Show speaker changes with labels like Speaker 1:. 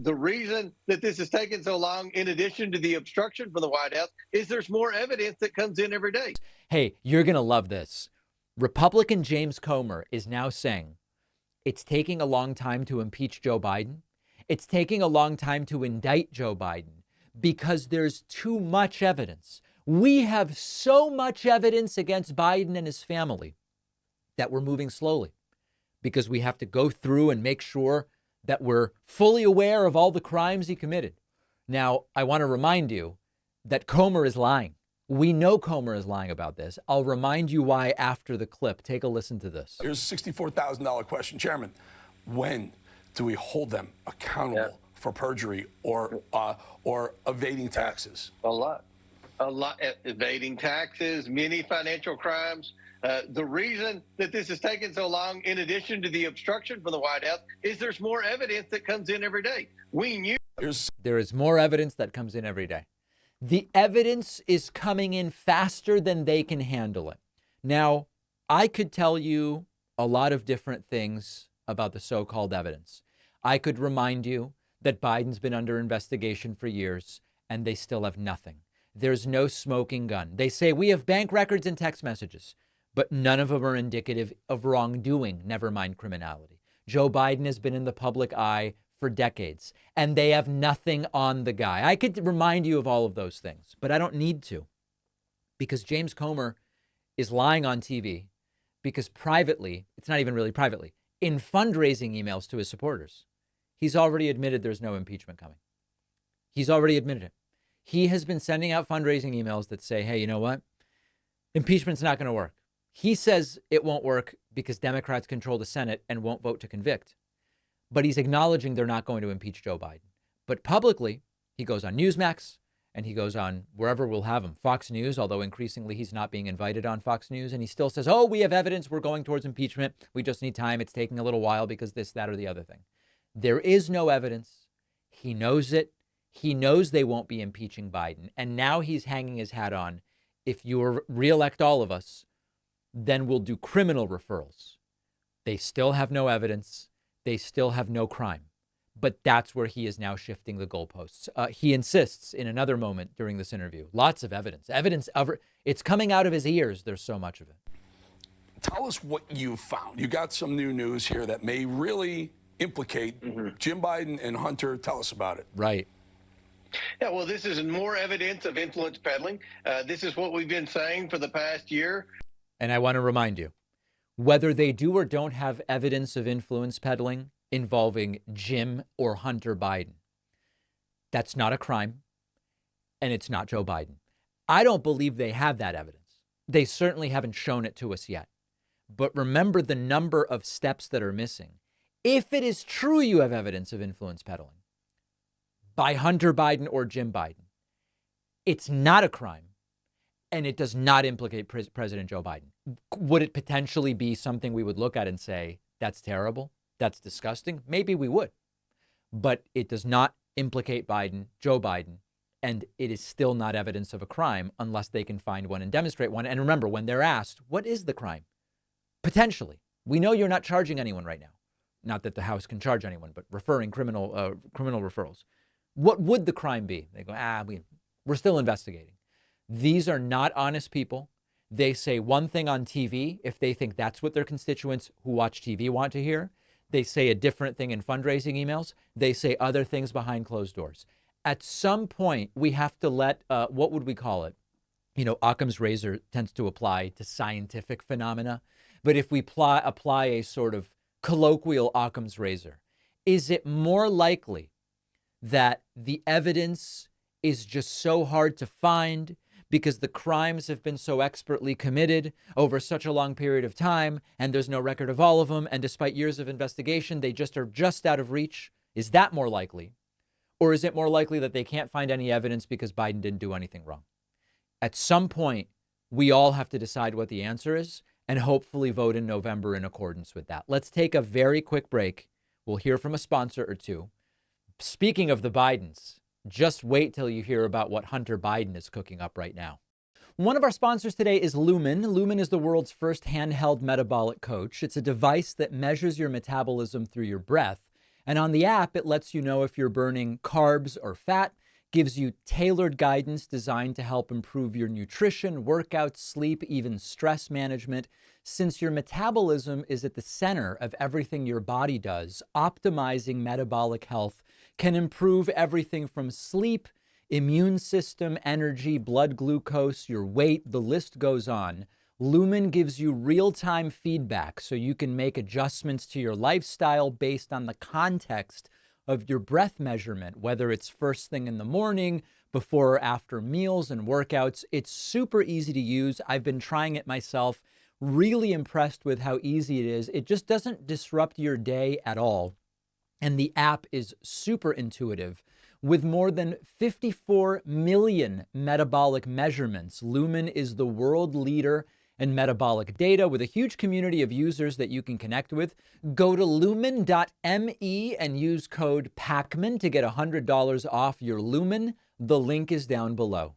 Speaker 1: The reason that this is taking so long, in addition to the obstruction from the White House, is there's more evidence that comes in every day.
Speaker 2: Hey, you're going to love this. Republican James Comer is now saying it's taking a long time to impeach Joe Biden. It's taking a long time to indict Joe Biden because there's too much evidence. We have so much evidence against Biden and his family that we're moving slowly because we have to go through and make sure that we're fully aware of all the crimes he committed. Now, I want to remind you that Comer is lying. We know Comer is lying about this. I'll remind you why after the clip. Take a listen to this.
Speaker 3: Here's a $64,000 question. Chairman, when do we hold them accountable for perjury or evading taxes?
Speaker 1: A lot. Evading taxes, many financial crimes. The reason that this is taking so long, in addition to the obstruction from the White House, is there's more evidence that comes in every day. We knew.
Speaker 2: There is more evidence that comes in every day. The evidence is coming in faster than they can handle it. Now, I could tell you a lot of different things about the so-called evidence. I could remind you that Biden's been under investigation for years and they still have nothing. There's no smoking gun. They say we have bank records and text messages, but none of them are indicative of wrongdoing, never mind criminality. Joe Biden has been in the public eye for decades, and they have nothing on the guy. I could remind you of all of those things, but I don't need to, because James Comer is lying on TV because privately, it's not even really privately, in fundraising emails to his supporters, he's already admitted there's no impeachment coming. He's already admitted it. He has been sending out fundraising emails that say, hey, you know what? Impeachment's not going to work. He says it won't work because Democrats control the Senate and won't vote to convict. But he's acknowledging they're not going to impeach Joe Biden. But publicly, he goes on Newsmax and he goes on wherever we'll have him, Fox News, although increasingly he's not being invited on Fox News. And he still says, oh, we have evidence. We're going towards impeachment. We just need time. It's taking a little while because this, that, or the other thing. There is no evidence. He knows it. He knows they won't be impeaching Biden. And now he's hanging his hat on. If you reelect all of us, then we'll do criminal referrals. They still have no evidence. They still have no crime. But that's where he is now shifting the goalposts. He insists in another moment during this interview, lots of evidence. It's coming out of his ears. There's so much of it.
Speaker 3: Tell us what you found. You got some new news here that may really implicate Jim Biden and Hunter. Tell us about it.
Speaker 2: Right.
Speaker 1: Yeah, well, this is more evidence of influence peddling. This is what we've been saying for the past year.
Speaker 2: And I want to remind you, whether they do or don't have evidence of influence peddling involving Jim or Hunter Biden, that's not a crime, and it's not Joe Biden. I don't believe they have that evidence. They certainly haven't shown it to us yet. But remember the number of steps that are missing. If it is true you have evidence of influence peddling by Hunter Biden or Jim Biden, it's not a crime. And it does not implicate President Joe Biden. Would it potentially be something we would look at and say, that's terrible, that's disgusting? Maybe we would. But it does not implicate Joe Biden, and it is still not evidence of a crime unless they can find one and demonstrate one. And remember, when they're asked, what is the crime? Potentially. We know you're not charging anyone right now. Not that the House can charge anyone, but referring criminal referrals. What would the crime be? They go, we're still investigating. These are not honest people. They say one thing on TV if they think that's what their constituents who watch TV want to hear. They say a different thing in fundraising emails. They say other things behind closed doors. At some point, we have to let, what would we call it? Occam's razor tends to apply to scientific phenomena. But if we apply a sort of colloquial Occam's razor, is it more likely that the evidence is just so hard to find because the crimes have been so expertly committed over such a long period of time, and there's no record of all of them, and despite years of investigation, they are just out of reach? Is that more likely? Or is it more likely that they can't find any evidence because Biden didn't do anything wrong? At some point, we all have to decide what the answer is and hopefully vote in November in accordance with that. Let's take a very quick break. We'll hear from a sponsor or two. Speaking of the Bidens, just wait till you hear about what Hunter Biden is cooking up right now. One of our sponsors today is Lumen. Lumen is the world's first handheld metabolic coach. It's a device that measures your metabolism through your breath And on the app, it lets you know if you're burning carbs or fat, gives you tailored guidance designed to help improve your nutrition, workouts, sleep, even stress management. Since your metabolism is at the center of everything your body does, optimizing metabolic health can improve everything from sleep, immune system, energy, blood glucose, your weight, the list goes on. Lumen gives you real-time feedback so you can make adjustments to your lifestyle based on the context of your breath measurement, whether it's first thing in the morning, before or after meals and workouts. It's super easy to use. I've been trying it myself. Really impressed with how easy it is. It just doesn't disrupt your day at all. And the app is super intuitive. With more than 54 million metabolic measurements, Lumen is the world leader in metabolic data with a huge community of users that you can connect with. Go to lumen.me and use code PACMAN to get $100 off your Lumen. The link is down below.